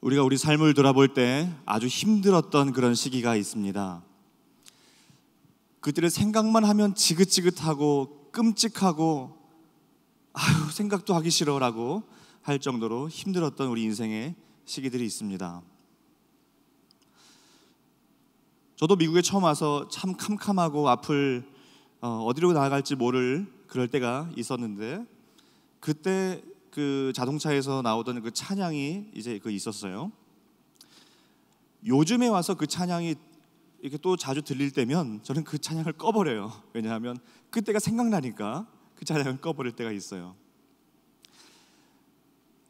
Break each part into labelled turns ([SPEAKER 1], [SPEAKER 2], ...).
[SPEAKER 1] 우리가 우리 삶을 돌아볼 때 아주 힘들었던 그런 시기가 있습니다. 그때를 생각만 하면 지긋지긋하고 끔찍하고 생각도 하기 싫어라고 할 정도로 힘들었던 우리 인생의 시기들이 있습니다. 저도 미국에 처음 와서 참 캄캄하고 어디로 나아갈지 모를 그럴 때가 있었는데, 그때 그 자동차에서 나오던 그 찬양이 이제 있었어요. 요즘에 와서 그 찬양이 이렇게 또 자주 들릴 때면 저는 그 찬양을 꺼버려요. 왜냐하면 그때가 생각나니까 그 찬양을 꺼버릴 때가 있어요.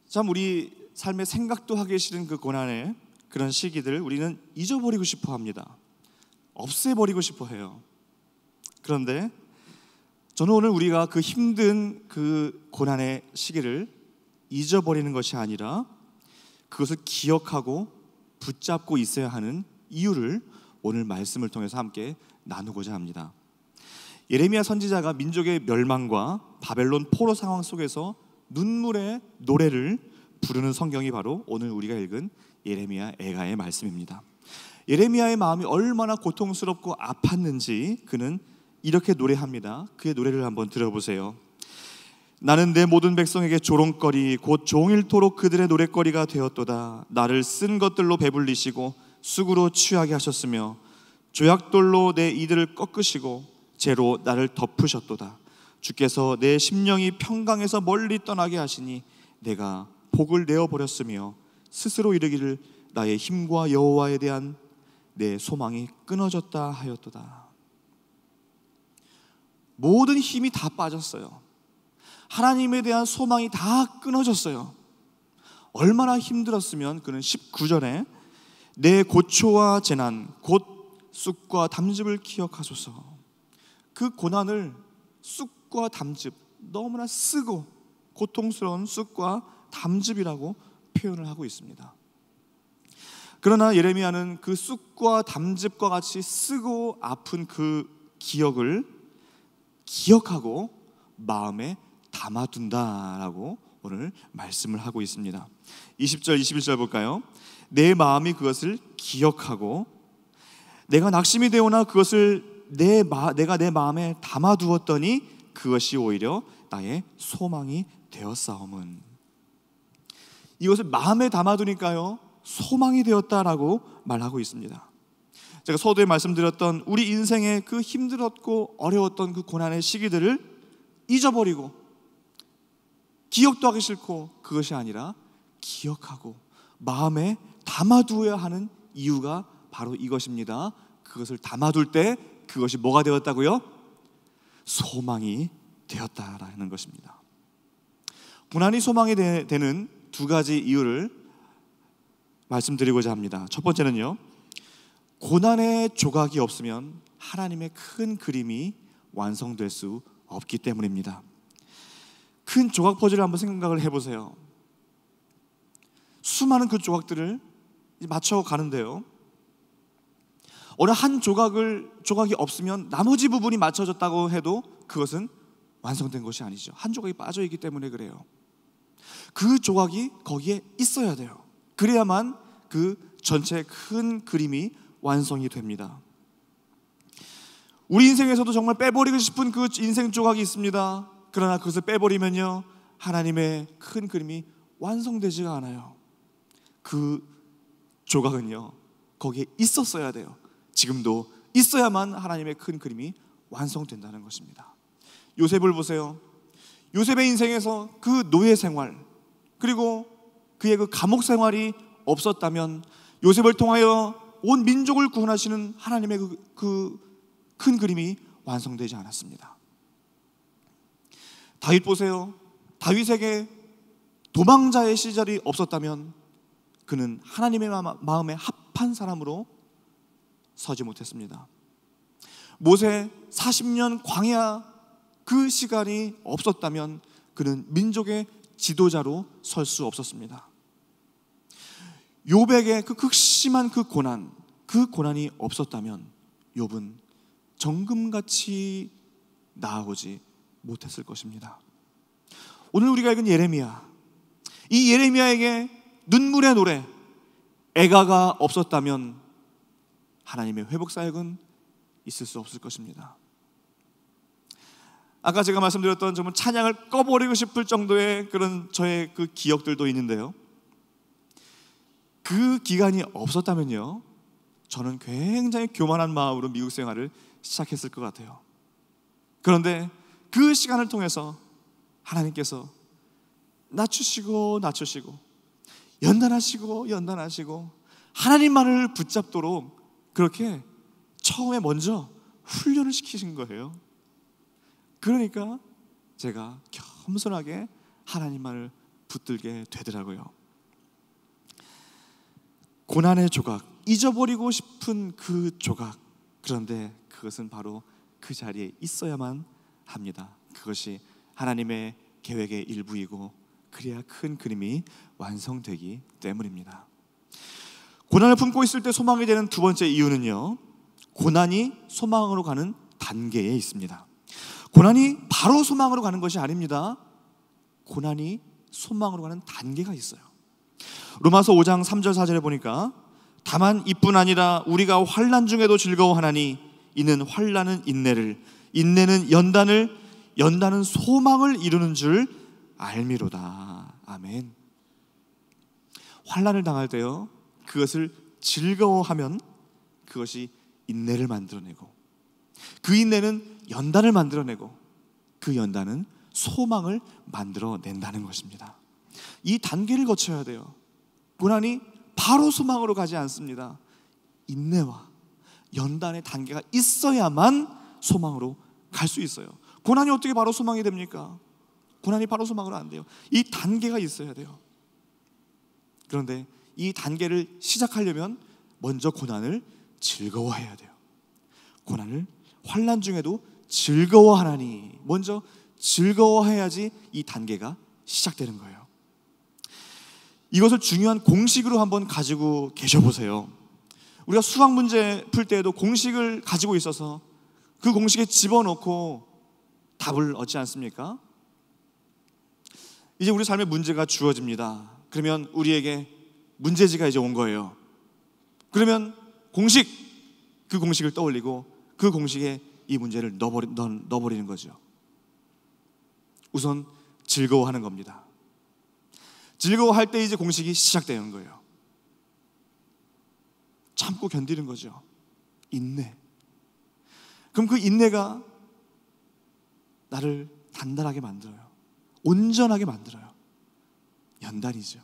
[SPEAKER 1] 참 우리 삶의 생각도 하기 싫은 그 고난의 그런 시기들을 우리는 잊어버리고 싶어 합니다. 없애버리고 싶어 해요. 그런데 저는 오늘 우리가 그 힘든 그 고난의 시기를 잊어버리는 것이 아니라 그것을 기억하고 붙잡고 있어야 하는 이유를 오늘 말씀을 통해서 함께 나누고자 합니다. 예레미야 선지자가 민족의 멸망과 바벨론 포로 상황 속에서 눈물의 노래를 부르는 성경이 바로 오늘 우리가 읽은 예레미야 애가의 말씀입니다. 예레미야의 마음이 얼마나 고통스럽고 아팠는지 그는 이렇게 노래합니다. 그의 노래를 한번 들어보세요. 나는 내 모든 백성에게 조롱거리 곧 종일토록 그들의 노랫거리가 되었도다. 나를 쓴 것들로 배불리시고 쑥으로 취하게 하셨으며 조약돌로 내 이들을 꺾으시고 재로 나를 덮으셨도다. 주께서 내 심령이 평강에서 멀리 떠나게 하시니 내가 복을 내어버렸으며 스스로 이르기를 나의 힘과 여호와에 대한 내 소망이 끊어졌다 하였도다. 모든 힘이 다 빠졌어요. 하나님에 대한 소망이 다 끊어졌어요. 얼마나 힘들었으면 그는 19절에 내 고초와 재난 곧 쑥과 담즙을 기억하소서. 그 고난을 쑥과 담즙, 너무나 쓰고 고통스러운 쑥과 담즙이라고 표현을 하고 있습니다. 그러나 예레미야는 그 쑥과 담즙과 같이 쓰고 아픈 그 기억을 기억하고 마음에 담아둔다라고 오늘 말씀을 하고 있습니다. 20절, 21절 볼까요? 내 마음이 그것을 기억하고 내가 낙심이 되오나 그것을 내가 내 마음에 담아두었더니 그것이 오히려 나의 소망이 되었사오문. 이것을 마음에 담아두니까요 소망이 되었다라고 말하고 있습니다. 제가 서두에 말씀드렸던 우리 인생의 그 힘들었고 어려웠던 그 고난의 시기들을 잊어버리고 기억도 하기 싫고 그것이 아니라 기억하고 마음에 담아두어야 하는 이유가 바로 이것입니다. 그것을 담아둘 때 그것이 뭐가 되었다고요? 소망이 되었다라는 것입니다. 고난이 소망이 되는 두 가지 이유를 말씀드리고자 합니다. 첫 번째는요, 고난의 조각이 없으면 하나님의 큰 그림이 완성될 수 없기 때문입니다. 큰 조각 퍼즐을 한번 생각을 해보세요. 수많은 그 조각들을 맞춰 가는데요, 어느 한 조각이 없으면 나머지 부분이 맞춰졌다고 해도 그것은 완성된 것이 아니죠. 한 조각이 빠져 있기 때문에 그래요. 그 조각이 거기에 있어야 돼요. 그래야만 그 전체 큰 그림이 완성이 됩니다. 우리 인생에서도 정말 빼버리고 싶은 그 인생 조각이 있습니다. 그러나 그것을 빼버리면요 하나님의 큰 그림이 완성되지가 않아요. 그 조각은요 거기에 있었어야 돼요. 지금도 있어야만 하나님의 큰 그림이 완성된다는 것입니다. 요셉을 보세요. 요셉의 인생에서 그 노예 생활 그리고 그의 그 감옥 생활이 없었다면 요셉을 통하여 온 민족을 구원하시는 하나님의 그 큰 그림이 완성되지 않았습니다. 다윗 보세요. 다윗에게 도망자의 시절이 없었다면 그는 하나님의 마음에 합한 사람으로 서지 못했습니다. 모세 40년 광야 그 시간이 없었다면 그는 민족의 지도자로 설 수 없었습니다. 욥에게 그 극심한 그 고난이 없었다면 욥은 정금같이 나아오지 못했을 것입니다. 오늘 우리가 읽은 예레미야, 이 예레미야에게 눈물의 노래, 애가가 없었다면 하나님의 회복 사역은 있을 수 없을 것입니다. 아까 제가 말씀드렸던 정말 찬양을 꺼버리고 싶을 정도의 그런 저의 그 기억들도 있는데요, 그 기간이 없었다면요, 저는 굉장히 교만한 마음으로 미국 생활을 시작했을 것 같아요. 그런데 그 시간을 통해서 하나님께서 낮추시고 연단하시고 하나님만을 붙잡도록 그렇게 처음에 먼저 훈련을 시키신 거예요. 그러니까 제가 겸손하게 하나님만을 붙들게 되더라고요. 고난의 조각, 잊어버리고 싶은 그 조각, 그런데 그것은 바로 그 자리에 있어야만 합니다. 그것이 하나님의 계획의 일부이고 그래야 큰 그림이 완성되기 때문입니다. 고난을 품고 있을 때 소망이 되는 두 번째 이유는요, 고난이 소망으로 가는 단계에 있습니다. 고난이 바로 소망으로 가는 것이 아닙니다. 고난이 소망으로 가는 단계가 있어요. 로마서 5장 3절 4절에 보니까 다만 이뿐 아니라 우리가 환난 중에도 즐거워하나니 이는 환난은 인내를, 인내는 연단을, 연단은 소망을 이루는 줄 알미로다. 아멘. 환난을 당할 때요, 그것을 즐거워하면 그것이 인내를 만들어내고, 그 인내는 연단을 만들어내고, 그 연단은 소망을 만들어낸다는 것입니다. 이 단계를 거쳐야 돼요. 고난이 바로 소망으로 가지 않습니다. 인내와 연단의 단계가 있어야만 소망으로 갈 수 있어요. 고난이 어떻게 바로 소망이 됩니까? 고난이 바로 소망으로 안 돼요. 이 단계가 있어야 돼요. 그런데 이 단계를 시작하려면 먼저 고난을 즐거워해야 돼요. 고난을 환난 중에도 즐거워하나니, 먼저 즐거워해야지 이 단계가 시작되는 거예요. 이것을 중요한 공식으로 한번 가지고 계셔보세요. 우리가 수학 문제 풀 때에도 공식을 가지고 있어서 그 공식에 집어넣고 답을 얻지 않습니까? 이제 우리 삶에 문제가 주어집니다. 그러면 우리에게 문제지가 이제 온 거예요. 그러면 그 공식을 떠올리고 그 공식에 이 문제를 넣어버리는 거죠. 우선 즐거워하는 겁니다. 즐거워할 때 이제 공식이 시작되는 거예요. 참고 견디는 거죠. 인내. 그럼 그 인내가 나를 단단하게 만들어요. 온전하게 만들어요. 연단이죠.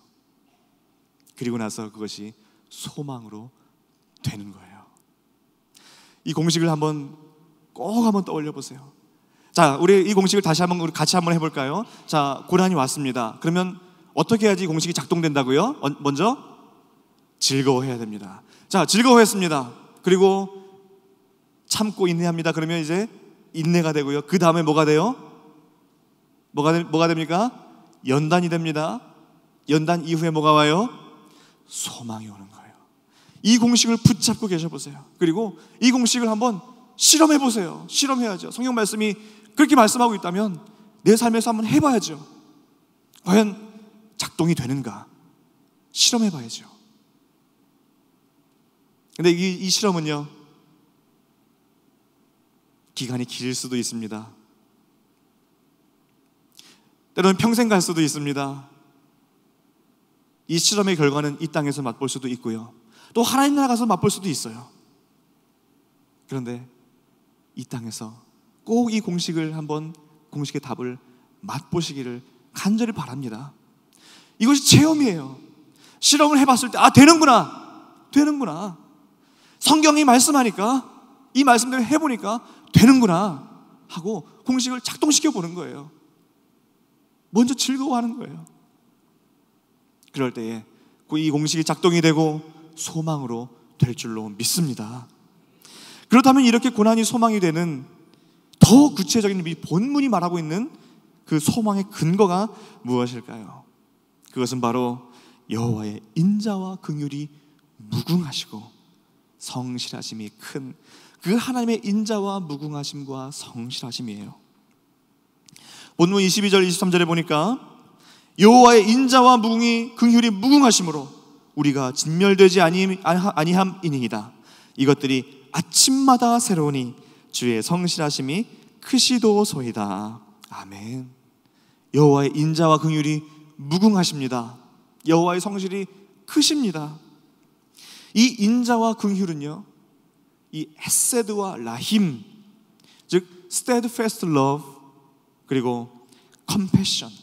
[SPEAKER 1] 그리고 나서 그것이 소망으로 되는 거예요. 이 공식을 꼭 한번 떠올려 보세요. 자, 우리 이 공식을 다시 우리 같이 한번 해볼까요? 자, 고난이 왔습니다. 그러면 어떻게 해야지 이 공식이 작동된다고요? 먼저 즐거워해야 됩니다. 자, 즐거워했습니다. 그리고 참고 인내합니다. 그러면 이제 인내가 되고요. 그 다음에 뭐가 돼요? 뭐가 됩니까? 연단이 됩니다. 연단 이후에 뭐가 와요? 소망이 오는 거예요. 이 공식을 붙잡고 계셔보세요. 그리고 이 공식을 한번 실험해보세요. 실험해야죠. 성경 말씀이 그렇게 말씀하고 있다면 내 삶에서 한번 해봐야죠. 과연 작동이 되는가? 실험해봐야죠. 근데 이 실험은요, 기간이 길 수도 있습니다. 때로는 평생 갈 수도 있습니다. 이 실험의 결과는 이 땅에서 맛볼 수도 있고요, 또 하나님 나라 가서 맛볼 수도 있어요. 그런데 이 땅에서 꼭 이 공식을 한번, 공식의 답을 맛보시기를 간절히 바랍니다. 이것이 체험이에요. 실험을 해봤을 때 되는구나. 성경이 말씀하니까, 이 말씀대로 해보니까 되는구나 하고 공식을 작동시켜 보는 거예요. 먼저 즐거워하는 거예요. 그럴 때에 이 공식이 작동이 되고 소망으로 될 줄로 믿습니다. 그렇다면 이렇게 고난이 소망이 되는 더 구체적인 이 본문이 말하고 있는 그 소망의 근거가 무엇일까요? 그것은 바로 여호와의 인자와 긍휼이 무궁하시고 성실하심이 큰 그 하나님의 인자와 무궁하심과 성실하심이에요. 본문 22절 23절에 보니까 여호와의 인자와 긍휼이 무궁하심으로 우리가 진멸되지 아니함이니이다. 이것들이 아침마다 새로우니 주의 성실하심이 크시도소이다. 아멘. 여호와의 인자와 긍휼이 무궁하십니다. 여호와의 성실이 크십니다. 이 인자와 긍휼은요, 이 헤세드와 라힘, 즉 steadfast love 그리고 compassion,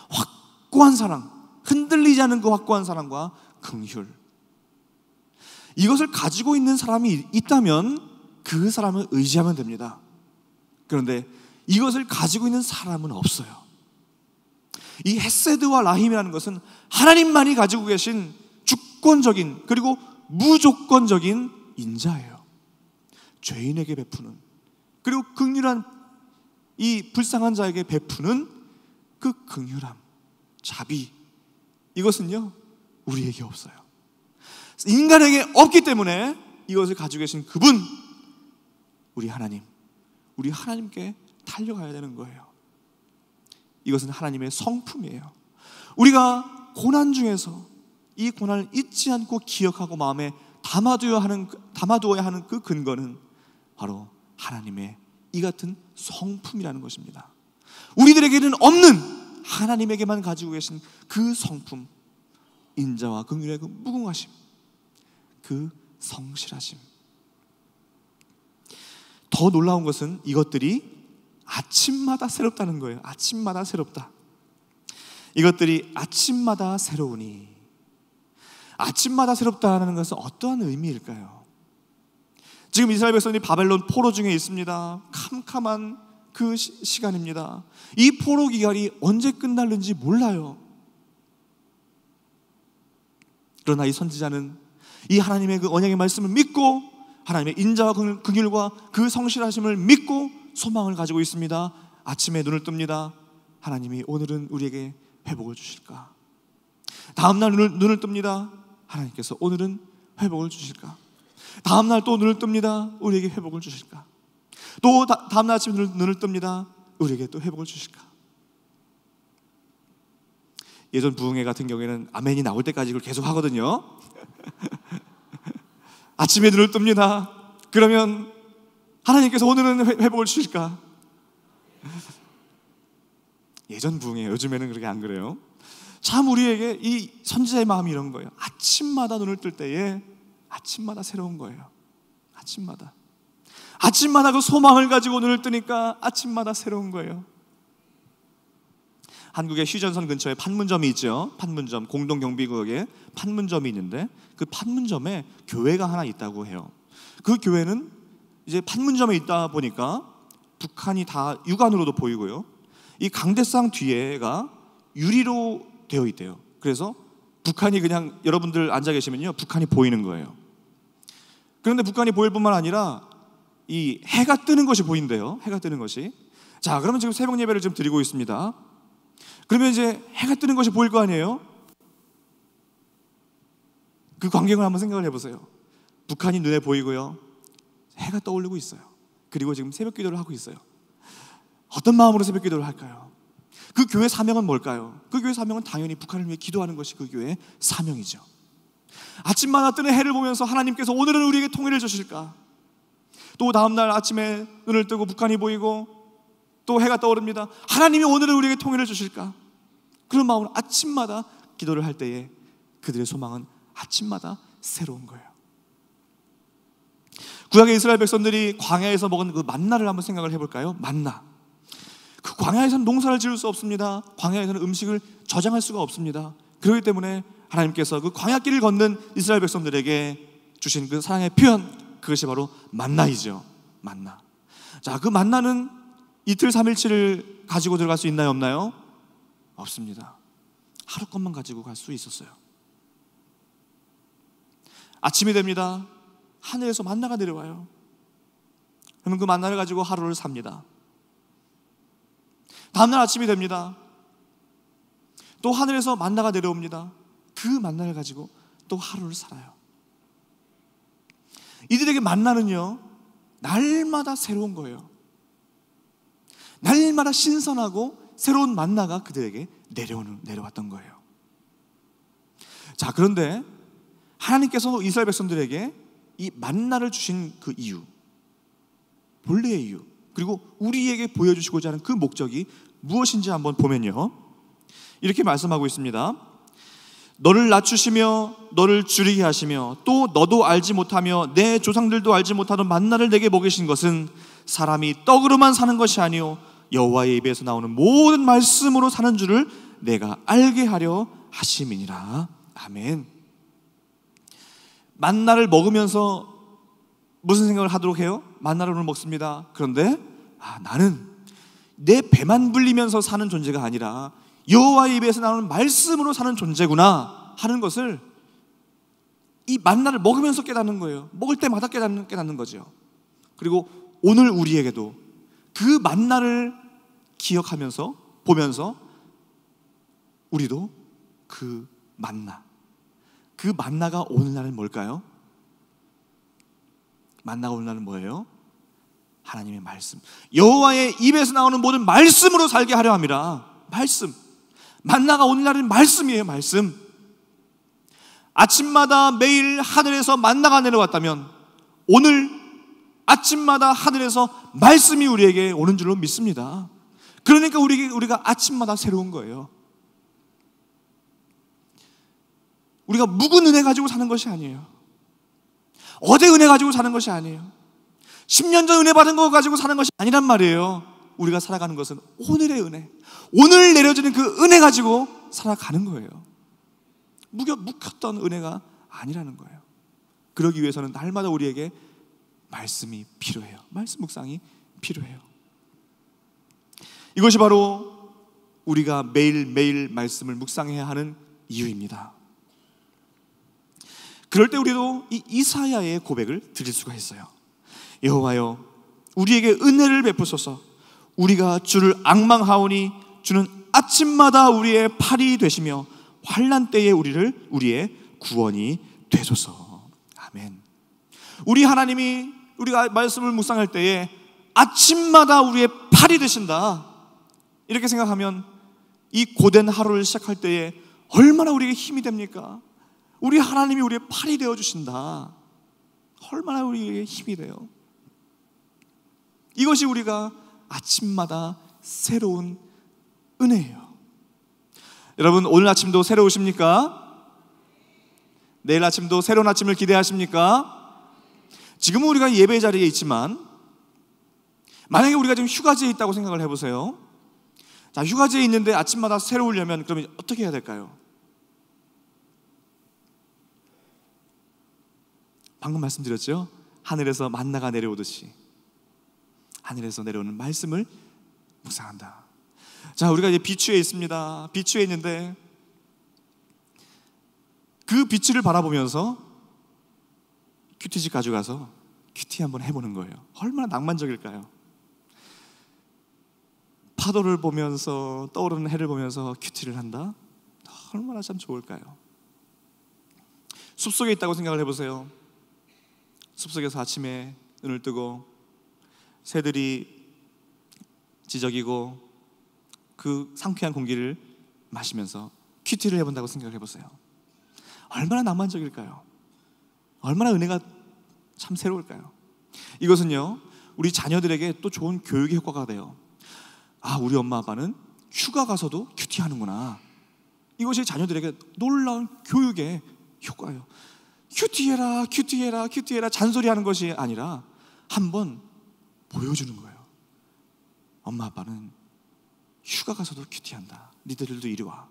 [SPEAKER 1] 확고한 사랑, 흔들리지 않는 그 확고한 사랑과 긍휼, 이것을 가지고 있는 사람이 있다면 그 사람을 의지하면 됩니다. 그런데 이것을 가지고 있는 사람은 없어요. 이 헤세드와 라힘이라는 것은 하나님만이 가지고 계신 주권적인 그리고 무조건적인 인자예요. 죄인에게 베푸는, 그리고 긍휼한 이 불쌍한 자에게 베푸는 그 긍휼함, 자비, 이것은요 우리에게 없어요. 인간에게 없기 때문에 이것을 가지고 계신 그분, 우리 하나님, 우리 하나님께 달려가야 되는 거예요. 이것은 하나님의 성품이에요. 우리가 고난 중에서 이 고난을 잊지 않고 기억하고 마음에 담아두어야 하는 그 근거는 바로 하나님의 이 같은 성품이라는 것입니다. 우리들에게는 없는 하나님에게만 가지고 계신 그 성품, 인자와 긍휼의 그 무궁하심, 그 성실하심. 더 놀라운 것은 이것들이 아침마다 새롭다는 거예요. 아침마다 새롭다. 이것들이 아침마다 새로우니, 아침마다 새롭다는 것은 어떠한 의미일까요? 지금 이스라엘 백성들이 바벨론 포로 중에 있습니다. 캄캄한 그 시간입니다. 이 포로 기간이 언제 끝날는지 몰라요. 그러나 이 선지자는 이 하나님의 그 언약의 말씀을 믿고 하나님의 인자와 긍휼과 그 성실하심을 믿고 소망을 가지고 있습니다. 아침에 눈을 뜹니다. 하나님이 오늘은 우리에게 회복을 주실까? 다음날 눈을 뜹니다. 하나님께서 오늘은 회복을 주실까? 다음날 또 눈을 뜹니다. 우리에게 회복을 주실까? 또 다음날 아침에 눈을 뜹니다. 우리에게 또 회복을 주실까? 예전 부흥회 같은 경우에는 아멘이 나올 때까지 이걸 계속 하거든요. 아침에 눈을 뜹니다. 그러면 하나님께서 오늘은 회복을 주실까? 예전 부흥회요. 요즘에는 그렇게 안 그래요. 참 우리에게 이 선지자의 마음이 이런 거예요. 아침마다 눈을 뜰 때에 아침마다 새로운 거예요. 아침마다 그 소망을 가지고 눈을 뜨니까 아침마다 새로운 거예요. 한국의 휴전선 근처에 판문점이 있죠. 판문점, 공동경비구역에 판문점이 있는데 그 판문점에 교회가 하나 있다고 해요. 그 교회는 이제 판문점에 있다 보니까 북한이 다 육안으로도 보이고요, 이 강대상 뒤에가 유리로 되어 있대요. 그래서 북한이 그냥 여러분들 앉아 계시면요, 북한이 보이는 거예요. 그런데 북한이 보일 뿐만 아니라 이 해가 뜨는 것이 보인대요. 해가 뜨는 것이. 자, 그러면 지금 새벽 예배를 좀 드리고 있습니다. 그러면 이제 해가 뜨는 것이 보일 거 아니에요? 그 광경을 한번 생각을 해보세요. 북한이 눈에 보이고요, 해가 떠오르고 있어요. 그리고 지금 새벽 기도를 하고 있어요. 어떤 마음으로 새벽 기도를 할까요? 그 교회 사명은 뭘까요? 그 교회 사명은 당연히 북한을 위해 기도하는 것이 그 교회의 사명이죠. 아침마다 뜨는 해를 보면서 하나님께서 오늘은 우리에게 통일을 주실까? 또 다음날 아침에 눈을 뜨고 북한이 보이고 또 해가 떠오릅니다. 하나님이 오늘은 우리에게 통일을 주실까? 그런 마음으로 아침마다 기도를 할 때에 그들의 소망은 아침마다 새로운 거예요. 구약의 이스라엘 백성들이 광야에서 먹은 그 만나를 한번 생각을 해볼까요? 만나. 그 광야에서는 농사를 지을 수 없습니다. 광야에서는 음식을 저장할 수가 없습니다. 그렇기 때문에 하나님께서 그 광야길을 걷는 이스라엘 백성들에게 주신 그 사랑의 표현, 그것이 바로 만나이죠. 만나. 자, 그 만나는 이틀 3일치를 가지고 들어갈 수 있나요, 없나요? 없습니다. 하루 것만 가지고 갈 수 있었어요. 아침이 됩니다. 하늘에서 만나가 내려와요. 그러면 그 만나를 가지고 하루를 삽니다. 다음날 아침이 됩니다. 또 하늘에서 만나가 내려옵니다. 그 만나를 가지고 또 하루를 살아요. 이들에게 만나는요, 날마다 새로운 거예요. 날마다 신선하고 새로운 만나가 그들에게 내려왔던 거예요. 자, 그런데 하나님께서 이스라엘 백성들에게 이 만나를 주신 그 이유, 본래의 이유, 그리고 우리에게 보여주시고자 하는 그 목적이 무엇인지 한번 보면요, 이렇게 말씀하고 있습니다. 너를 낮추시며 너를 줄이게 하시며 또 너도 알지 못하며 내 조상들도 알지 못하던 만나를 내게 먹이신 것은 사람이 떡으로만 사는 것이 아니요 여호와의 입에서 나오는 모든 말씀으로 사는 줄을 내가 알게 하려 하심이니라. 아멘. 만나를 먹으면서 무슨 생각을 하도록 해요? 만나를 오늘 먹습니다. 그런데 나는 내 배만 불리면서 사는 존재가 아니라 여호와의 입에서 나오는 말씀으로 사는 존재구나 하는 것을 이 만나를 먹으면서 깨닫는 거예요. 먹을 때마다 깨닫는 거죠. 그리고 오늘 우리에게도 그 만나를 기억하면서 보면서 우리도 그 만나가 오늘날은 뭘까요? 만나가 오늘날은 뭐예요? 하나님의 말씀, 여호와의 입에서 나오는 모든 말씀으로 살게 하려 함이라. 말씀, 만나가 오늘날은 말씀이에요. 말씀. 아침마다 매일 하늘에서 만나가 내려왔다면 오늘 아침마다 하늘에서 말씀이 우리에게 오는 줄로 믿습니다. 그러니까 우리가 아침마다 새로운 거예요. 우리가 묵은 은혜 가지고 사는 것이 아니에요. 어제 은혜 가지고 사는 것이 아니에요. 10년 전 은혜 받은 거 가지고 사는 것이 아니란 말이에요. 우리가 살아가는 것은 오늘의 은혜, 오늘 내려지는 그 은혜 가지고 살아가는 거예요. 묵혔던 은혜가 아니라는 거예요. 그러기 위해서는 날마다 우리에게 말씀이 필요해요. 말씀 묵상이 필요해요. 이것이 바로 우리가 매일매일 말씀을 묵상해야 하는 이유입니다. 그럴 때 우리도 이 이사야의 고백을 드릴 수가 있어요. 여호와여, 우리에게 은혜를 베푸소서. 우리가 주를 앙망하오니 주는 아침마다 우리의 팔이 되시며 환난 때에 우리의 구원이 되소서. 아멘. 우리 하나님이 우리가 말씀을 묵상할 때에 아침마다 우리의 팔이 되신다, 이렇게 생각하면 이 고된 하루를 시작할 때에 얼마나 우리에게 힘이 됩니까? 우리 하나님이 우리의 팔이 되어주신다. 얼마나 우리에게 힘이 돼요. 이것이 우리가 아침마다 새로운 은혜예요. 여러분, 오늘 아침도 새로우십니까? 내일 아침도 새로운 아침을 기대하십니까? 지금은 우리가 예배 자리에 있지만 만약에 우리가 지금 휴가지에 있다고 생각을 해보세요. 자, 휴가지에 있는데 아침마다 새로우려면 그러면 어떻게 해야 될까요? 방금 말씀드렸죠? 하늘에서 만나가 내려오듯이 하늘에서 내려오는 말씀을 묵상한다. 자, 우리가 이제 비추에 있습니다. 비추에 있는데 그 비추를 바라보면서 큐티집 가져가서 큐티 한번 해보는 거예요. 얼마나 낭만적일까요? 파도를 보면서 떠오르는 해를 보면서 큐티를 한다? 얼마나 참 좋을까요? 숲속에 있다고 생각을 해보세요. 숲속에서 아침에 눈을 뜨고 새들이 지저귀고 그 상쾌한 공기를 마시면서 큐티를 해본다고 생각을 해보세요. 얼마나 낭만적일까요? 얼마나 은혜가 참 새로울까요? 이것은요, 우리 자녀들에게 또 좋은 교육의 효과가 돼요. 우리 엄마 아빠는 휴가 가서도 큐티하는구나. 이것이 자녀들에게 놀라운 교육의 효과예요. 큐티해라, 큐티해라, 큐티해라 잔소리하는 것이 아니라 한번 보여주는 거예요. 엄마 아빠는 휴가 가서도 큐티한다. 니들도 이리 와.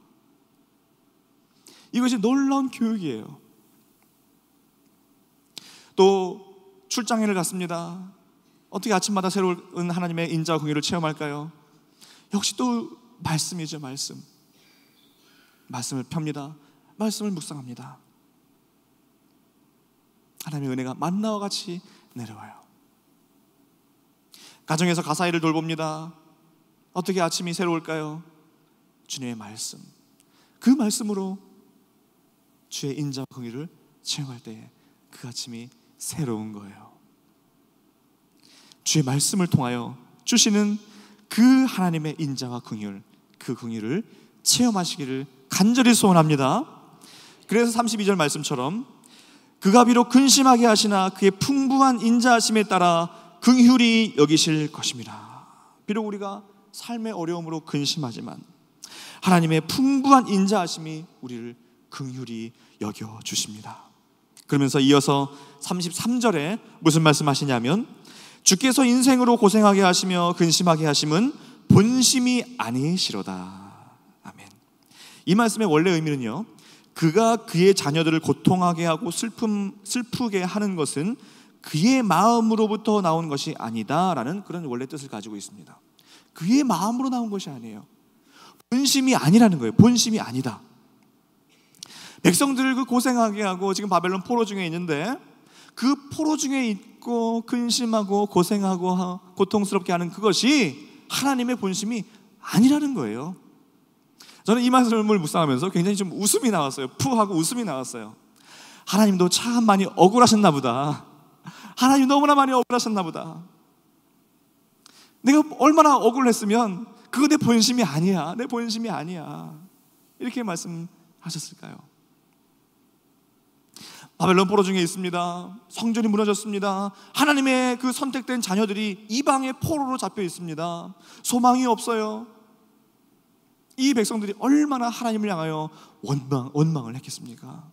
[SPEAKER 1] 이것이 놀라운 교육이에요. 또 출장회를 갔습니다. 어떻게 아침마다 새로운 하나님의 인자와 긍휼을 체험할까요? 역시 또 말씀이죠. 말씀을 펴니다. 말씀을 묵상합니다. 하나님의 은혜가 만나와 같이 내려와요. 가정에서 가사일을 돌봅니다. 어떻게 아침이 새로울까요? 주님의 말씀, 그 말씀으로 주의 인자와 긍휼을 체험할 때에 그 아침이 새로운 거예요. 주의 말씀을 통하여 주시는 그 하나님의 인자와 긍휼, 그 긍휼을 체험하시기를 간절히 소원합니다. 그래서 32절 말씀처럼 그가 비록 근심하게 하시나 그의 풍부한 인자하심에 따라 긍휼히 여기실 것입니다. 비록 우리가 삶의 어려움으로 근심하지만 하나님의 풍부한 인자하심이 우리를 긍휼히 여겨주십니다. 그러면서 이어서 33절에 무슨 말씀하시냐면 주께서 인생으로 고생하게 하시며 근심하게 하심은 본심이 아니시로다. 아멘. 이 말씀의 원래 의미는요, 그가 그의 자녀들을 고통하게 하고 슬프게 하는 것은 그의 마음으로부터 나온 것이 아니다라는 그런 원래 뜻을 가지고 있습니다. 그의 마음으로 나온 것이 아니에요. 본심이 아니라는 거예요. 본심이 아니다. 백성들을 그 고생하게 하고 지금 바벨론 포로 중에 있는데 그 포로 중에 있고 근심하고 고생하고 고통스럽게 하는 그것이 하나님의 본심이 아니라는 거예요. 저는 이 말씀을 묵상하면서 굉장히 좀 웃음이 나왔어요. 푸 하고 웃음이 나왔어요. 하나님도 참 많이 억울하셨나 보다. 하나님 너무나 많이 억울하셨나 보다. 내가 얼마나 억울했으면 그거 내 본심이 아니야. 내 본심이 아니야. 이렇게 말씀하셨을까요? 바벨론 포로 중에 있습니다. 성전이 무너졌습니다. 하나님의 그 선택된 자녀들이 이방의 포로로 잡혀 있습니다. 소망이 없어요. 이 백성들이 얼마나 하나님을 향하여 원망을 했겠습니까?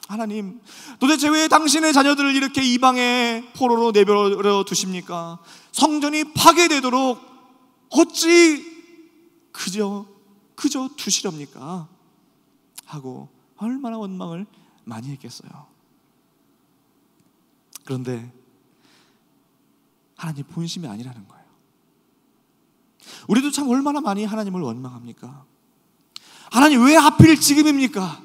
[SPEAKER 1] 하나님, 도대체 왜 당신의 자녀들을 이렇게 이방의 포로로 내버려 두십니까? 성전이 파괴되도록 어찌 그저 두시렵니까? 하고 얼마나 원망을 많이 했겠어요. 그런데 하나님 본심이 아니라는 거예요. 우리도 참 얼마나 많이 하나님을 원망합니까? 하나님 왜 하필 지금입니까?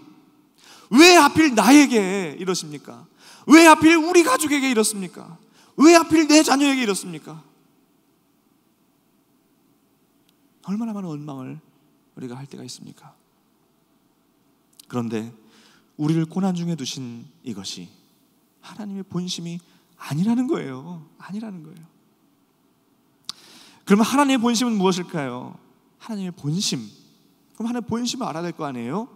[SPEAKER 1] 왜 하필 나에게 이러십니까? 왜 하필 우리 가족에게 이렇습니까? 왜 하필 내 자녀에게 이렇습니까? 얼마나 많은 원망을 우리가 할 때가 있습니까? 그런데 우리를 고난 중에 두신 이것이 하나님의 본심이 아니라는 거예요. 아니라는 거예요. 그러면 하나님의 본심은 무엇일까요? 하나님의 본심. 그럼 하나님의 본심을 알아야 될 거 아니에요?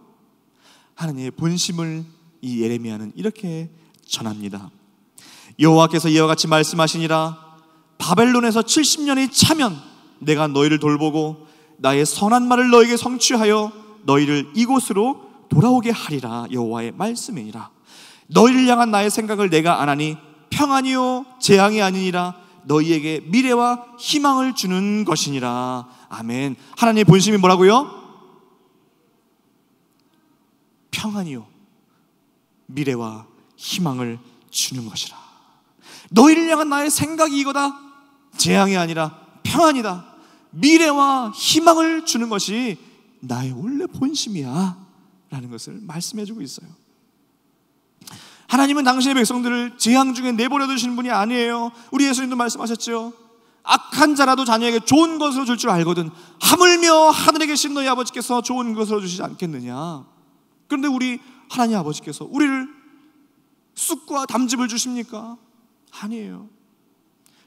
[SPEAKER 1] 하나님의 본심을 이 예레미야는 이렇게 전합니다. 여호와께서 이와 같이 말씀하시니라. 바벨론에서 70년이 차면 내가 너희를 돌보고 나의 선한 말을 너에게 성취하여 너희를 이곳으로 돌아오게 하리라. 여호와의 말씀이니라. 너희를 향한 나의 생각을 내가 아나니 평안이요 재앙이 아니니라. 너희에게 미래와 희망을 주는 것이니라. 아멘. 하나님의 본심이 뭐라고요? 평안이요 미래와 희망을 주는 것이라. 너희를 향한 나의 생각이 이거다. 재앙이 아니라 평안이다. 미래와 희망을 주는 것이 나의 원래 본심이야 라는 것을 말씀해주고 있어요. 하나님은 당신의 백성들을 재앙 중에 내버려 두시는 분이 아니에요. 우리 예수님도 말씀하셨죠. 악한 자라도 자녀에게 좋은 것으로 줄 줄 알거든 하물며 하늘에 계신 너희 아버지께서 좋은 것으로 주시지 않겠느냐. 그런데 우리 하나님 아버지께서 우리를 쑥과 담즙을 주십니까? 아니에요.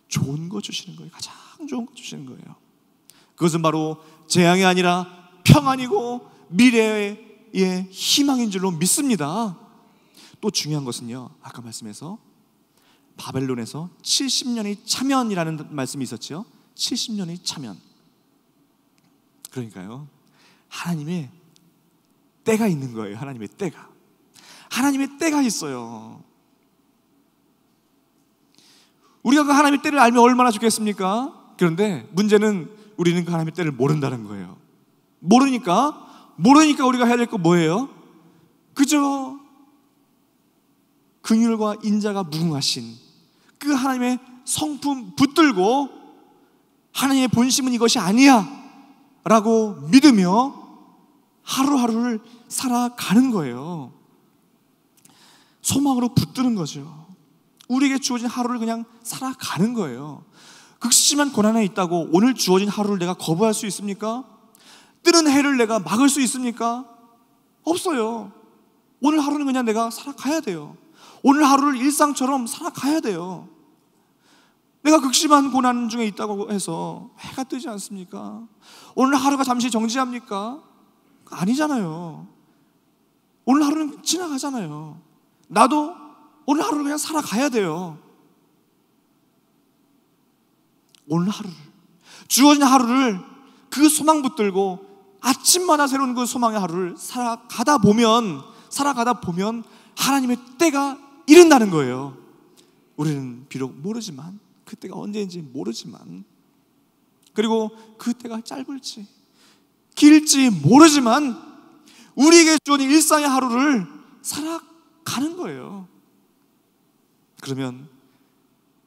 [SPEAKER 1] 좋은 거 주시는 거예요. 가장 좋은 거 주시는 거예요. 그것은 바로 재앙이 아니라 평안이고 미래의 희망인 줄로 믿습니다. 또 중요한 것은요, 아까 말씀해서 바벨론에서 70년이 차면이라는 말씀이 있었죠. 70년이 차면. 그러니까요, 하나님의 때가 있는 거예요. 하나님의 때가 있어요. 우리가 그 하나님의 때를 알면 얼마나 좋겠습니까? 그런데 문제는 우리는 그 하나님의 때를 모른다는 거예요. 모르니까 우리가 해야 될 거 뭐예요? 그저 긍휼과 인자가 무궁하신 그 하나님의 성품 붙들고 하나님의 본심은 이것이 아니야 라고 믿으며 하루하루를 살아가는 거예요. 소망으로 붙드는 거죠. 우리에게 주어진 하루를 그냥 살아가는 거예요. 극심한 고난에 있다고 오늘 주어진 하루를 내가 거부할 수 있습니까? 뜨는 해를 내가 막을 수 있습니까? 없어요. 오늘 하루는 그냥 내가 살아가야 돼요. 오늘 하루를 일상처럼 살아가야 돼요. 내가 극심한 고난 중에 있다고 해서 해가 뜨지 않습니까? 오늘 하루가 잠시 정지합니까? 아니잖아요. 오늘 하루는 지나가잖아요. 나도 오늘 하루를 그냥 살아가야 돼요. 오늘 하루를, 주어진 하루를 그 소망 붙들고 아침마다 새로운 그 소망의 하루를 살아가다 보면 하나님의 때가 이른다는 거예요. 우리는 비록 모르지만, 그 때가 언제인지 모르지만, 그리고 그 때가 짧을지 길지 모르지만 우리에게 주어진 일상의 하루를 살아가는 거예요. 그러면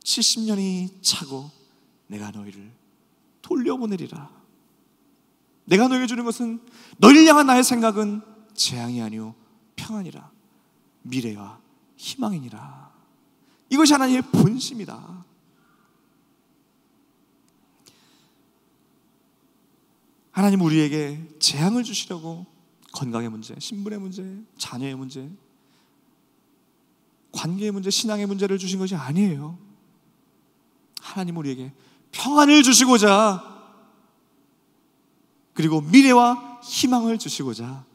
[SPEAKER 1] 70년이 차고 내가 너희를 돌려보내리라. 내가 너에게 주는 것은, 너희를 향한 나의 생각은 재앙이 아니오 평안이라, 미래와 희망이니라. 이것이 하나님의 본심이다. 하나님 우리에게 재앙을 주시려고 건강의 문제, 신분의 문제, 자녀의 문제, 관계의 문제, 신앙의 문제를 주신 것이 아니에요. 하나님 우리에게 평안을 주시고자, 그리고 미래와 희망을 주시고자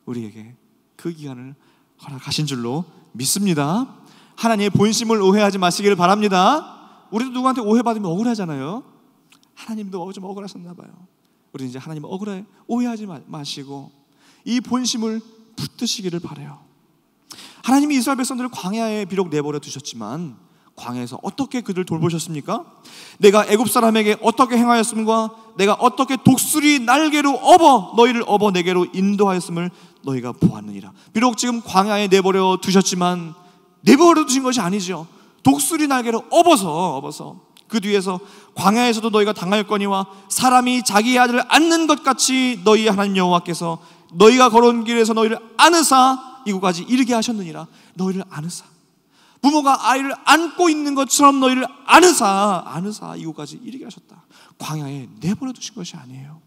[SPEAKER 1] 우리에게 그 기간을 허락하신 줄로 믿습니다. 하나님의 본심을 오해하지 마시기를 바랍니다. 우리도 누구한테 오해받으면 억울하잖아요. 하나님도 좀 억울하셨나 봐요. 우리는 이제 하나님 오해하지 마시고 이 본심을 붙드시기를 바라요. 하나님이 이스라엘 백성들을 광야에 비록 내버려 두셨지만 광야에서 어떻게 그들을 돌보셨습니까? 내가 애굽 사람에게 어떻게 행하였음과 내가 어떻게 독수리 날개로 너희를 업어 내게로 인도하였음을 너희가 보았느니라. 비록 지금 광야에 내버려 두셨지만 내버려 두신 것이 아니죠. 독수리 날개로 업어서 그 뒤에서 광야에서도 너희가 당하였거니와 사람이 자기 아들을 안는 것 같이 너희 하나님 여호와께서 너희가 걸어온 길에서 너희를 안으사 이곳까지 이르게 하셨느니라. 너희를 안으사, 부모가 아이를 안고 있는 것처럼 너희를 안으사 이곳까지 이르게 하셨다. 광야에 내버려 두신 것이 아니에요.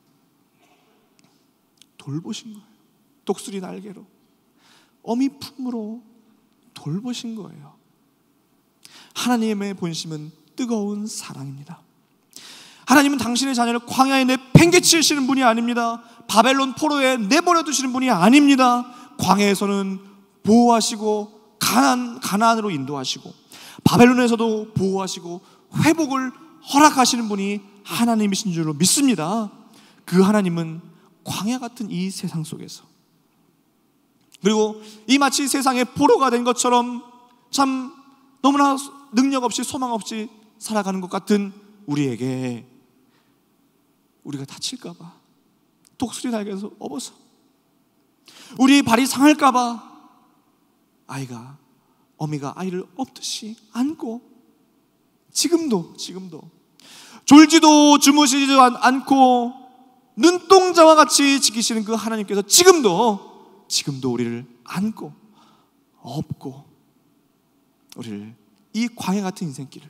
[SPEAKER 1] 돌보신 거예요. 독수리 날개로, 어미 품으로 돌보신 거예요. 하나님의 본심은 뜨거운 사랑입니다. 하나님은 당신의 자녀를 광야에 내팽개치시는 분이 아닙니다. 바벨론 포로에 내버려 두시는 분이 아닙니다. 광야에서는 보호하시고 가나안으로 인도하시고 바벨론에서도 보호하시고 회복을 허락하시는 분이 하나님이신 줄로 믿습니다. 그 하나님은 광야 같은 이 세상 속에서, 그리고 이 마치 세상의 포로가 된 것처럼 참 너무나 능력 없이 소망 없이 살아가는 것 같은 우리에게, 우리가 다칠까봐 독수리 날개에서 업어서, 우리 발이 상할까봐 어미가 아이를 업듯이 안고, 지금도 졸지도 주무시지도 않고 눈동자와 같이 지키시는 그 하나님께서 지금도 우리를 안고 업고 우리를 이 광야 같은 인생길을,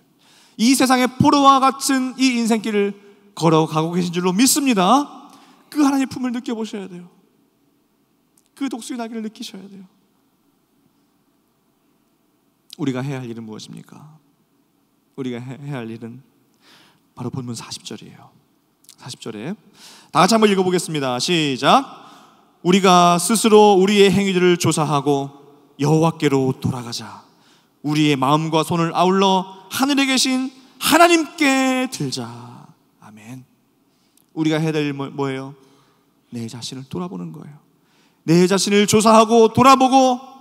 [SPEAKER 1] 이 세상의 포로와 같은 이 인생길을 걸어가고 계신 줄로 믿습니다. 그 하나님의 품을 느껴보셔야 돼요. 그 독수리 날개를 느끼셔야 돼요. 우리가 해야 할 일은 무엇입니까? 우리가 해야 할 일은 바로 본문 40절이에요. 40절에 다 같이 한번 읽어보겠습니다. 시작. 우리가 스스로 우리의 행위들을 조사하고 여호와께로 돌아가자. 우리의 마음과 손을 아울러 하늘에 계신 하나님께 들자. 아멘. 우리가 해야 될 일 뭐예요? 내 자신을 돌아보는 거예요. 내 자신을 조사하고 돌아보고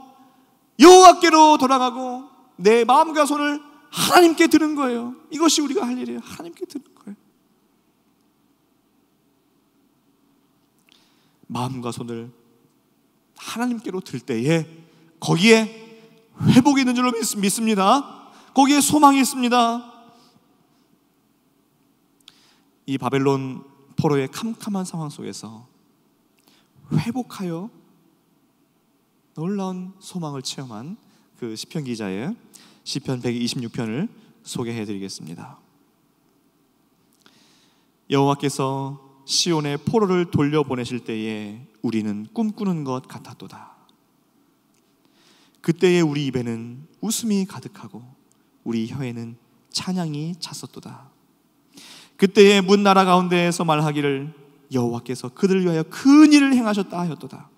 [SPEAKER 1] 여호와께로 돌아가고 내 마음과 손을 하나님께 드는 거예요. 이것이 우리가 할 일이에요. 하나님께 드는 거예요. 마음과 손을 하나님께로 들 때에 거기에 회복이 있는 줄로 믿습니다. 거기에 소망이 있습니다. 이 바벨론 포로의 캄캄한 상황 속에서 회복하여 놀라운 소망을 체험한 그 시편 기자의 시편 126편을 소개해 드리겠습니다. 여호와께서 시온의 포로를 돌려보내실 때에 우리는 꿈꾸는 것 같았도다. 그때에 우리 입에는 웃음이 가득하고 우리 혀에는 찬양이 찼었도다. 그때에 문 나라 가운데에서 말하기를 여호와께서 그들을 위하여 큰 일을 행하셨다 하였도다.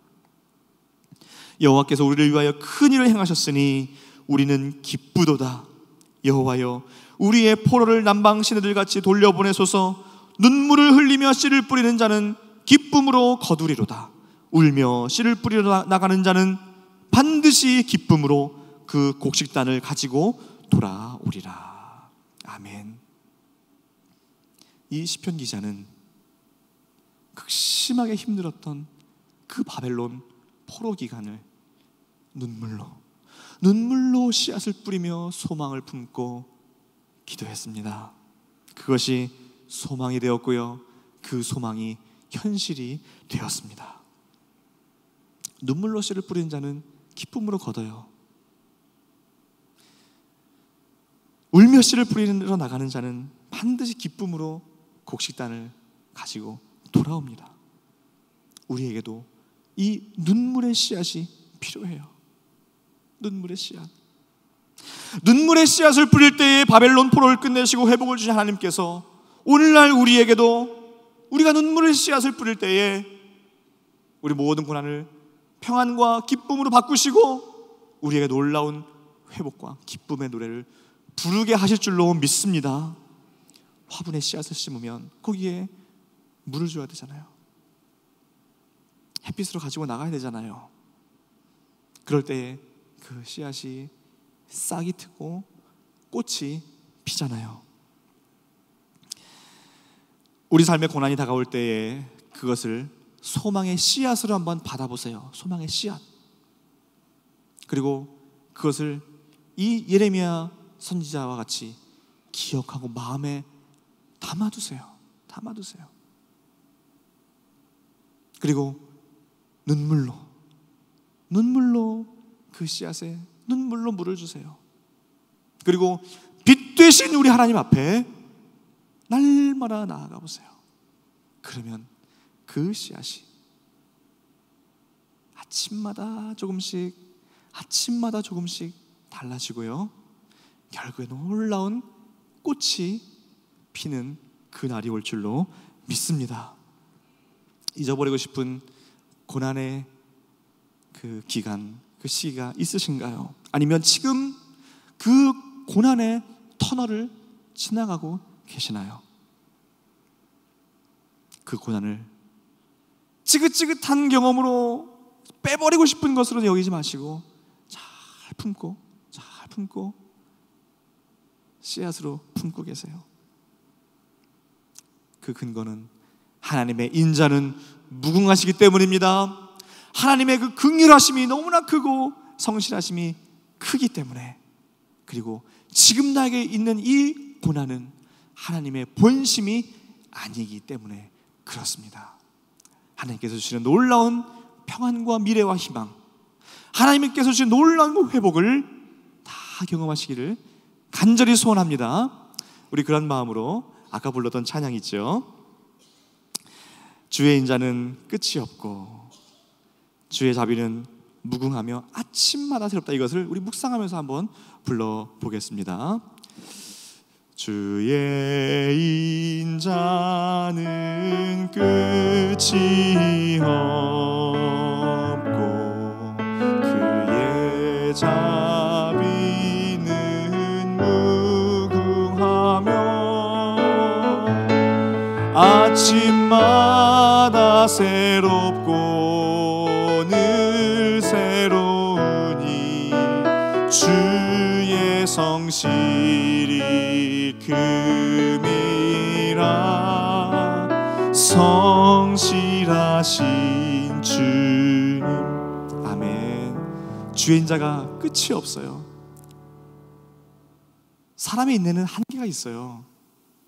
[SPEAKER 1] 여호와께서 우리를 위하여 큰 일을 행하셨으니 우리는 기쁘도다. 여호와여, 우리의 포로를 남방 시내들 같이 돌려보내소서. 눈물을 흘리며 씨를 뿌리는 자는 기쁨으로 거두리로다. 울며 씨를 뿌리러 나가는 자는 반드시 기쁨으로 그 곡식단을 가지고 돌아오리라. 아멘. 이 시편 기자는 극심하게 힘들었던 그 바벨론 포로 기간을 눈물로 씨앗을 뿌리며 소망을 품고 기도했습니다. 그것이 소망이 되었고요, 그 소망이 현실이 되었습니다. 눈물로 씨를 뿌리는 자는 기쁨으로 거둬요. 울며 씨를 뿌리러 나가는 자는 반드시 기쁨으로 곡식단을 가지고 돌아옵니다. 우리에게도 이 눈물의 씨앗이 필요해요. 눈물의 씨앗. 눈물의 씨앗을 뿌릴 때에 바벨론 포로를 끝내시고 회복을 주신 하나님께서 오늘날 우리에게도 우리가 눈물의 씨앗을 뿌릴 때에 우리 모든 고난을 평안과 기쁨으로 바꾸시고 우리에게 놀라운 회복과 기쁨의 노래를 부르게 하실 줄로 믿습니다. 화분에 씨앗을 심으면 거기에 물을 줘야 되잖아요. 햇빛으로 가지고 나가야 되잖아요. 그럴 때에 그 씨앗이 싹이 트고 꽃이 피잖아요. 우리 삶의 고난이 다가올 때에 그것을 소망의 씨앗으로 한번 받아보세요. 소망의 씨앗. 그리고 그것을 이 예레미야 선지자와 같이 기억하고 마음에 담아두세요. 그리고 눈물로 그 씨앗에 눈물로 물을 주세요. 그리고 빛 되신 우리 하나님 앞에 날마다 나아가 보세요. 그러면 그 씨앗이 아침마다 조금씩 달라지고요, 결국에 놀라운 꽃이 피는 그날이 올 줄로 믿습니다. 잊어버리고 싶은 고난의 그 기간, 그 시기가 있으신가요? 아니면 지금 그 고난의 터널을 지나가고 계시나요? 그 고난을 지긋지긋한 경험으로 빼버리고 싶은 것으로 여기지 마시고 잘 품고 씨앗으로 품고 계세요. 그 근거는 하나님의 인자는 무궁하시기 때문입니다. 하나님의 그 긍휼하심이 너무나 크고 성실하심이 크기 때문에, 그리고 지금 나에게 있는 이 고난은 하나님의 본심이 아니기 때문에 그렇습니다. 하나님께서 주시는 놀라운 평안과 미래와 희망, 하나님께서 주신 놀라운 회복을 다 경험하시기를 간절히 소원합니다. 우리 그런 마음으로 아까 불렀던 찬양 있죠? 주의 인자는 끝이 없고 주의 자비는 무궁하며 아침마다 새롭다. 이것을 우리 묵상하면서 한번 불러보겠습니다. 주의 인자는 끝이 없고 그의 자비는 무궁하며 아침마다 새롭고 늘 새로우니 주의 성실이 금이라 성실하신 주님. 아멘. 주의 인자가 끝이 없어요. 사람의 인내는 한계가 있어요.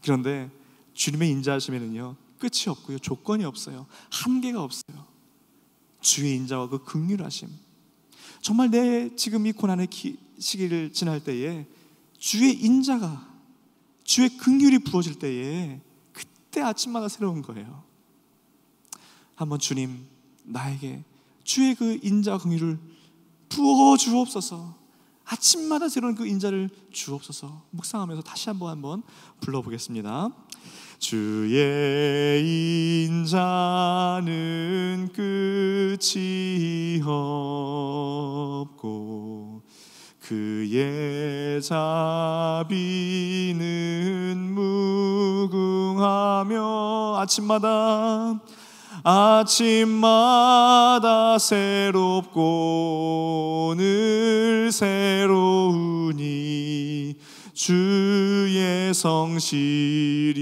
[SPEAKER 1] 그런데 주님의 인자하심에는요 끝이 없고요, 조건이 없어요. 한계가 없어요. 주의 인자와 그 긍휼하심, 정말 내 지금 이 고난의 시기를 지날 때에 주의 인자가, 주의 긍휼이 부어질 때에 그때 아침마다 새로운 거예요. 한번 주님, 나에게 주의 그 인자와 긍휼을 부어 주옵소서, 아침마다 새로운 그 인자를 주옵소서. 묵상하면서 다시 한번 불러보겠습니다. 주의 인자는 끝이 없고 그의 자비는 무궁하며 아침마다 새롭고 늘 새로우니 주의 성실이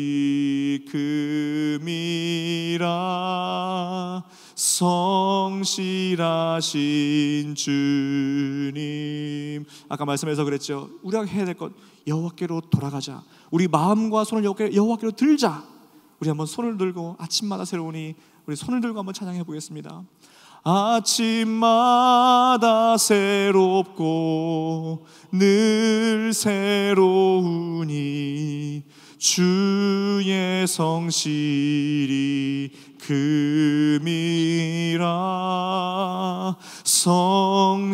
[SPEAKER 1] 큼이라. 성실하신 주님. 아까 말씀에서 그랬죠. 우리가 해야 될 것, 여호와께로 돌아가자. 우리 마음과 손을 여호와께로 들자. 우리 한번 손을 들고 아침마다 새로우니 우리 손을 들고 한번 찬양해 보겠습니다. 아침마다 새롭고 늘 새로우니 주의 성실이 큼이라. 성실하신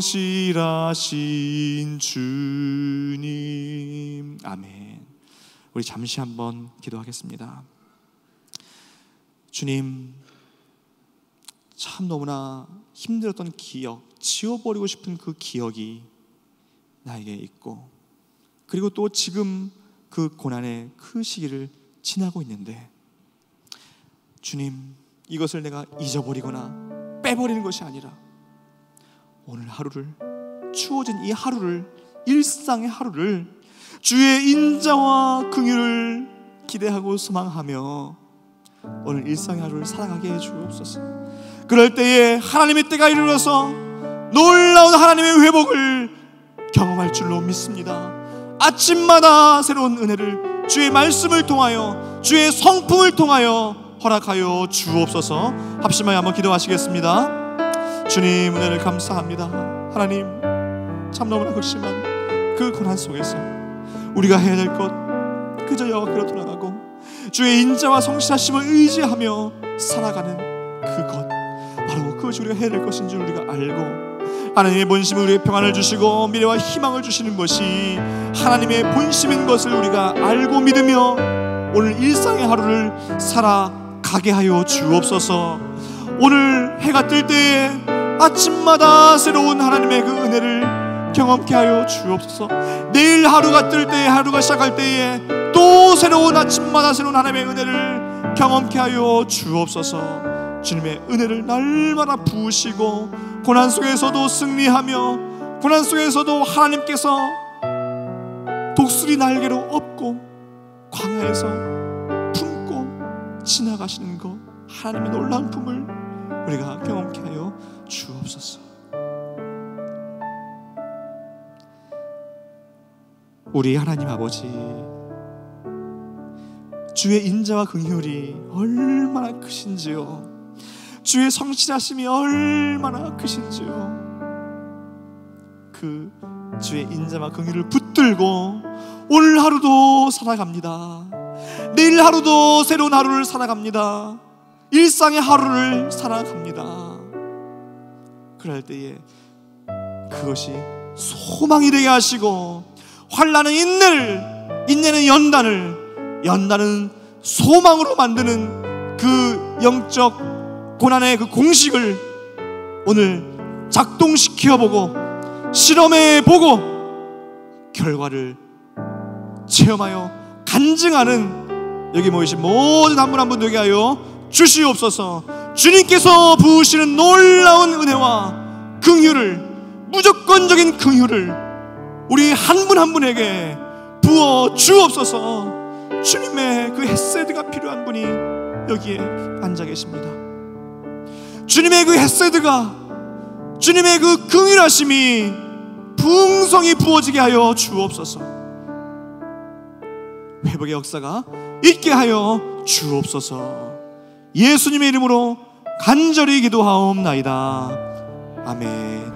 [SPEAKER 1] 주님. 아멘. 우리 잠시 한번 기도하겠습니다. 주님, 참 너무나 힘들었던 기억, 지워버리고 싶은 그 기억이 나에게 있고, 그리고 또 지금 그 고난의 그 시기를 지나고 있는데, 주님, 이것을 내가 잊어버리거나 빼버리는 것이 아니라 오늘 하루를, 주어진 이 하루를, 일상의 하루를 주의 인자와 긍휼을 기대하고 소망하며 오늘 일상의 하루를 살아가게 해 주옵소서. 그럴 때에 하나님의 때가 이르러서 놀라운 하나님의 회복을 경험할 줄로 믿습니다. 아침마다 새로운 은혜를 주의 말씀을 통하여, 주의 성품을 통하여 허락하여 주옵소서. 합심하여 한번 기도하시겠습니다. 주님, 은혜를 감사합니다. 하나님, 참 너무나 극심한 그 고난 속에서 우리가 해야 될 것, 그저 여호와께로 돌아가고 주의 인자와 성실하심을 의지하며 살아가는 그것, 바로 그것이 우리가 해야 될 것인 줄 우리가 알고, 하나님의 본심은 우리의 평안을 주시고 미래와 희망을 주시는 것이 하나님의 본심인 것을 우리가 알고 믿으며 오늘 일상의 하루를 살아가게 하여 주옵소서. 오늘 해가 뜰 때에 아침마다 새로운 하나님의 그 은혜를 경험케 하여 주옵소서. 내일 하루가 뜰 때에, 하루가 시작할 때에 또 새로운 아침마다 새로운 하나님의 은혜를 경험케 하여 주옵소서. 주님의 은혜를 날마다 부으시고 고난 속에서도 승리하며, 고난 속에서도 하나님께서 독수리 날개로 업고 광야에서 품고 지나가시는 것, 하나님의 놀라운 품을 우리가 경험케 하여 주옵소서. 우리 하나님 아버지, 주의 인자와 긍휼이 얼마나 크신지요, 주의 성실하심이 얼마나 크신지요. 그 주의 인자와 긍휼을 붙들고 오늘 하루도 살아갑니다. 내일 하루도 새로운 하루를 살아갑니다. 일상의 하루를 살아갑니다. 그럴 때에 그것이 소망이 되게 하시고, 환난은 인내를, 인내는 연단을, 연단은 소망으로 만드는 그 영적 고난의 그 공식을 오늘 작동시켜보고 실험해보고 결과를 체험하여 간증하는 여기 모이신 모든 한 분 한 분 되게 하여 주시옵소서. 주님께서 부으시는 놀라운 은혜와 긍휼을, 무조건적인 긍휼을 우리 한 분 한 분에게 부어 주옵소서. 주님의 그 헤세드가 필요한 분이 여기에 앉아 계십니다. 주님의 그 헤세드가, 주님의 그 긍휼하심이 풍성히 부어지게 하여 주옵소서. 회복의 역사가 있게 하여 주옵소서. 예수님의 이름으로 간절히 기도하옵나이다. 아멘.